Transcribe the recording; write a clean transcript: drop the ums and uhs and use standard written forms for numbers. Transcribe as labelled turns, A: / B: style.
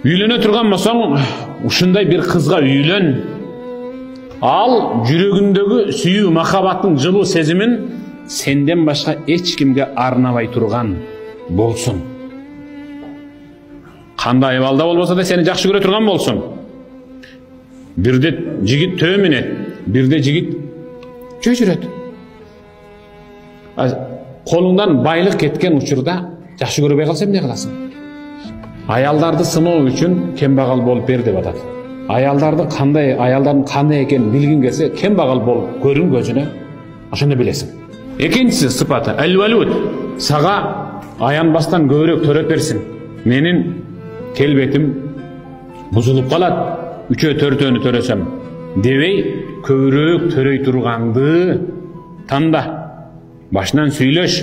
A: Үйлөнө турган болсоң, ушундай бир кызга үйлөн. Ал жүрөгүндөгү сүйүү, махабаттын жылуу сезимин сенден башка эч кимге арнабай турган болсун. Кандай абалда болбосо да сени жакшы көрө турган болсун. Бирде жигит төө менет, бирде жигит жөө жүрөт. Колуңдан байлык кеткен учурда жакшы көрбөй калса эмне кыласың? Аялдарды сыноо үчүн кембагал болуп бер деп атат. Аялдардын кандай экенин билгиң келсе, кембагал болуп көрүн көзүнө, ошондо билесиң. Экинчиси сыпаты әл-валуд. Сага аянбастан көбүрөөк төрөп берсин. Менин келбетим бузулуп калат. 3-4 төрөсөм дебей, көбүрөөк төрөй турганды танда. Башынан сүйлөш.